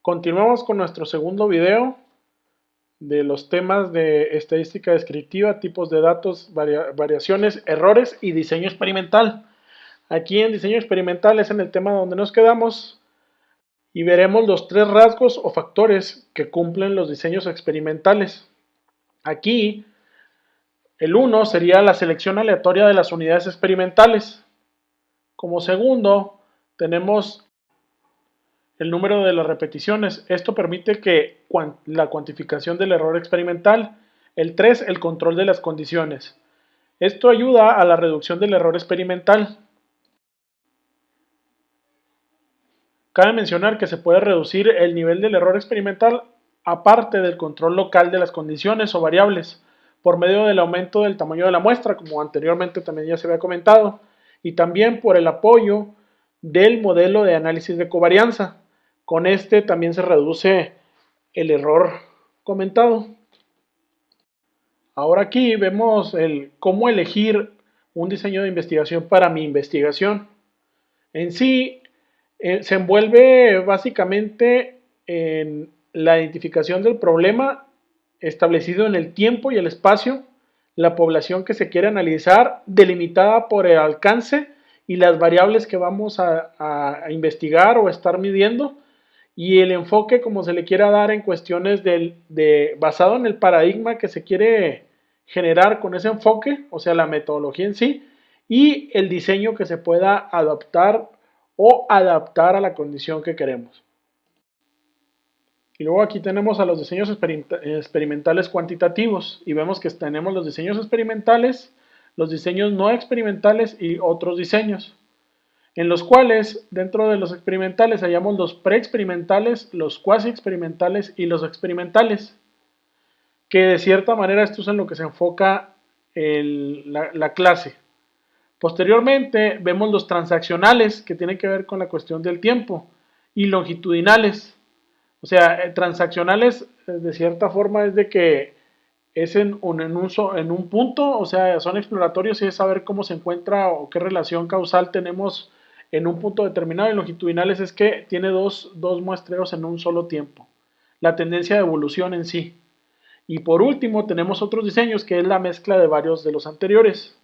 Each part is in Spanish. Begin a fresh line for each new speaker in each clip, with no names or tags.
Continuamos con nuestro segundo video de los temas de estadística descriptiva, tipos de datos, variaciones, errores y diseño experimental. Aquí en diseño experimental es en el tema donde nos quedamos y veremos los tres rasgos o factores que cumplen los diseños experimentales. Aquí el 1 sería la selección aleatoria de las unidades experimentales. Como segundo tenemos el número de las repeticiones. Esto permite que la cuantificación del error experimental. El 3, el control de las condiciones. Esto ayuda a la reducción del error experimental. Cabe mencionar que se puede reducir el nivel del error experimental aparte del control local de las condiciones o variables por medio del aumento del tamaño de la muestra, como anteriormente también ya se había comentado, y también por el apoyo del modelo de análisis de covarianza. Con este también se reduce el error comentado. Ahora aquí vemos cómo elegir un diseño de investigación para mi investigación. En sí, se envuelve básicamente en la identificación del problema establecido en el tiempo y el espacio, la población que se quiere analizar, delimitada por el alcance y las variables que vamos a investigar o estar midiendo, y el enfoque como se le quiera dar en cuestiones basado en el paradigma que se quiere generar con ese enfoque, o sea, la metodología en sí, y el diseño que se pueda adaptar o adaptar a la condición que queremos. Y luego aquí tenemos a los diseños experimentales cuantitativos y vemos que tenemos los diseños experimentales, los diseños no experimentales y otros diseños, en los cuales dentro de los experimentales hallamos los preexperimentales, los cuasi experimentales y los experimentales, que de cierta manera esto es en lo que se enfoca la clase. Posteriormente vemos los transaccionales, que tienen que ver con la cuestión del tiempo, y longitudinales. O sea, transaccionales de cierta forma es de que es en un punto, o sea, son exploratorios y es saber cómo se encuentra o qué relación causal tenemos en un punto determinado. Y longitudinales es que tiene dos muestreos en un solo tiempo. La tendencia de evolución en sí. Y por último tenemos otros diseños que es la mezcla de varios de los anteriores.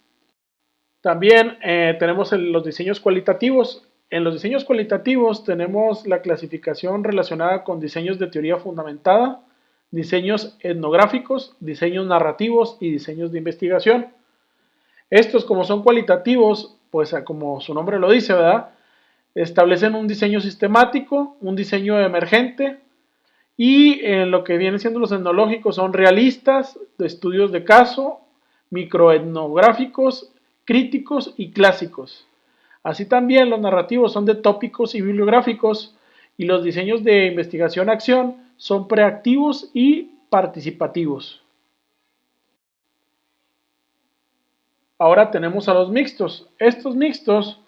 También tenemos los diseños cualitativos. En los diseños cualitativos tenemos la clasificación relacionada con diseños de teoría fundamentada, diseños etnográficos, diseños narrativos y diseños de investigación. Estos, como son cualitativos, pues como su nombre lo dice, ¿verdad? Establecen un diseño sistemático, un diseño emergente, y en lo que vienen siendo los etnológicos son realistas, de estudios de caso, microetnográficos, críticos y clásicos. Así también los narrativos son de tópicos y bibliográficos, y los diseños de investigación-acción son preactivos y participativos. Ahora tenemos a los mixtos. Estos mixtos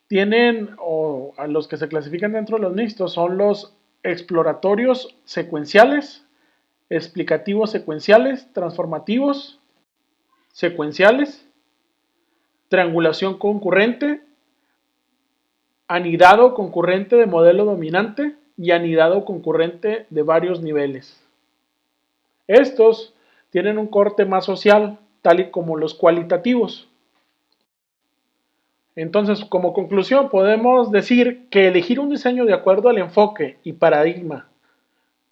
tienen, o a los que se clasifican dentro de los mixtos, son los exploratorios secuenciales, explicativos secuenciales, transformativos secuenciales, triangulación concurrente, anidado concurrente de modelo dominante y anidado concurrente de varios niveles. Estos tienen un corte más social, tal y como los cualitativos. Entonces, como conclusión, podemos decir que elegir un diseño de acuerdo al enfoque y paradigma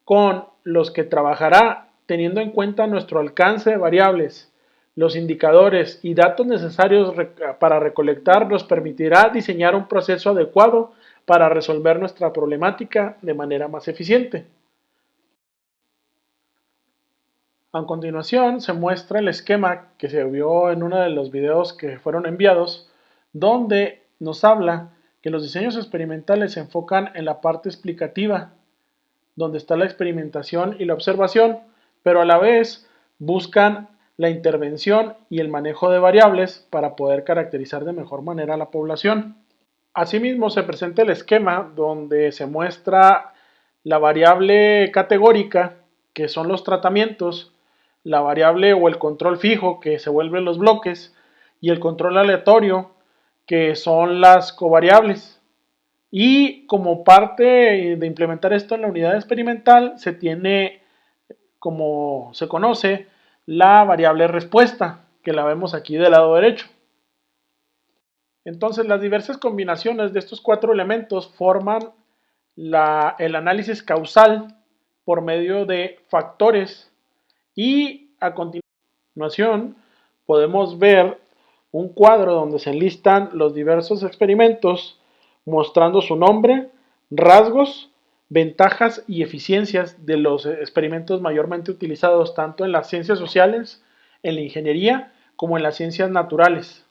con los que trabajará teniendo en cuenta nuestro alcance de variables, los indicadores y datos necesarios para recolectar nos permitirá diseñar un proceso adecuado para resolver nuestra problemática de manera más eficiente. A continuación se muestra el esquema que se vio en uno de los videos que fueron enviados, donde nos habla que los diseños experimentales se enfocan en la parte explicativa, donde está la experimentación y la observación, pero a la vez buscan la intervención y el manejo de variables para poder caracterizar de mejor manera a la población. Asimismo, se presenta el esquema donde se muestra la variable categórica, que son los tratamientos, la variable o el control fijo, que se vuelven los bloques, y el control aleatorio, que son las covariables. Y como parte de implementar esto en la unidad experimental, se tiene, como se conoce, la variable respuesta, que la vemos aquí del lado derecho. Entonces, las diversas combinaciones de estos cuatro elementos forman el análisis causal por medio de factores y a continuación podemos ver un cuadro donde se listan los diversos experimentos mostrando su nombre, rasgos, ventajas y eficiencias de los experimentos mayormente utilizados tanto en las ciencias sociales, en la ingeniería, como en las ciencias naturales.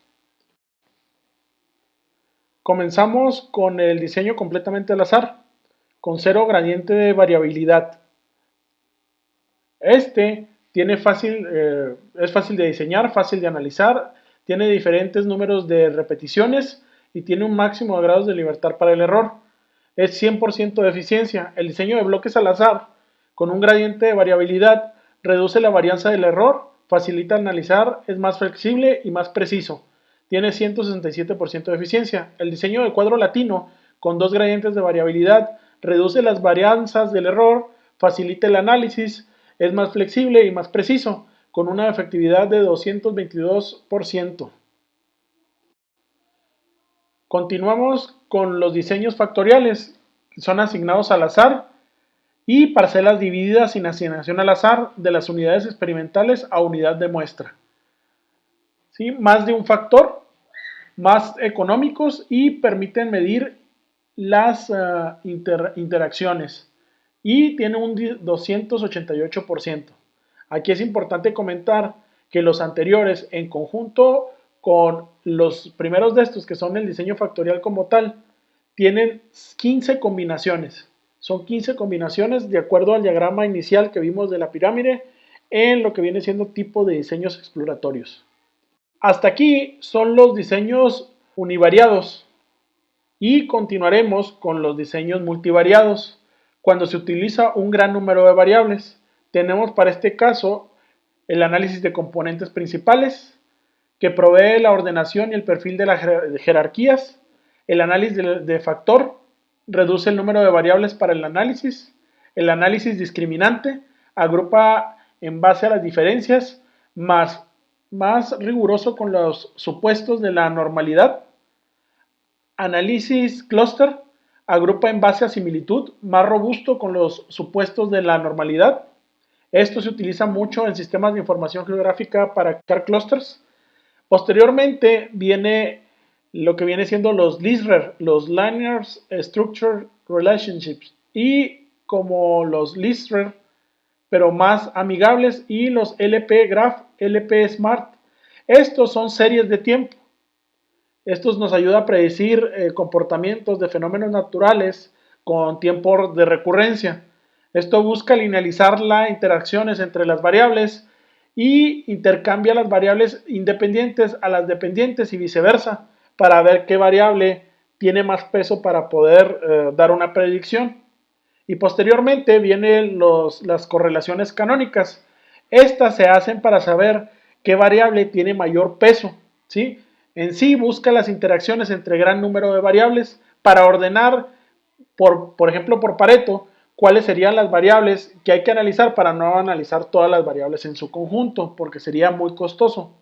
Comenzamos con el diseño completamente al azar, con cero gradiente de variabilidad. Es fácil de diseñar, fácil de analizar, tiene diferentes números de repeticiones y tiene un máximo de grados de libertad para el error. Es 100% de eficiencia. El diseño de bloques al azar con un gradiente de variabilidad reduce la varianza del error, facilita analizar, es más flexible y más preciso. Tiene 167% de eficiencia. El diseño de cuadro latino con dos gradientes de variabilidad reduce las varianzas del error, facilita el análisis, es más flexible y más preciso, con una efectividad de 222%. Continuamos con los diseños factoriales, que son asignados al azar, y parcelas divididas sin asignación al azar de las unidades experimentales a unidad de muestra. ¿Sí? Más de un factor, más económicos y permiten medir las interacciones. Y tiene un 288%. Aquí es importante comentar que los anteriores, en conjunto con los primeros de estos, que son el diseño factorial como tal, tienen 15 combinaciones. Son 15 combinaciones de acuerdo al diagrama inicial que vimos de la pirámide en lo que viene siendo tipo de diseños exploratorios. Hasta aquí son los diseños univariados y continuaremos con los diseños multivariados cuando se utiliza un gran número de variables. Tenemos para este caso el análisis de componentes principales, que provee la ordenación y el perfil de las jerarquías. El análisis de factor reduce el número de variables para el análisis. El análisis discriminante agrupa en base a las diferencias, más riguroso con los supuestos de la normalidad. Análisis cluster agrupa en base a similitud, más robusto con los supuestos de la normalidad. Esto se utiliza mucho en sistemas de información geográfica para crear clusters. Posteriormente viene lo que viene siendo los LSRR, los Linear Structure Relationships, y como los LSRR, pero más amigables, y los LP Graph, LP Smart. Estos son series de tiempo. Estos nos ayuda a predecir comportamientos de fenómenos naturales con tiempo de recurrencia. Esto busca linealizar las interacciones entre las variables y intercambia las variables independientes a las dependientes y viceversa para ver qué variable tiene más peso para poder dar una predicción. Y posteriormente vienen las correlaciones canónicas. Estas se hacen para saber qué variable tiene mayor peso, ¿sí? En sí busca las interacciones entre gran número de variables para ordenar, por ejemplo, por Pareto, cuáles serían las variables que hay que analizar para no analizar todas las variables en su conjunto, porque sería muy costoso.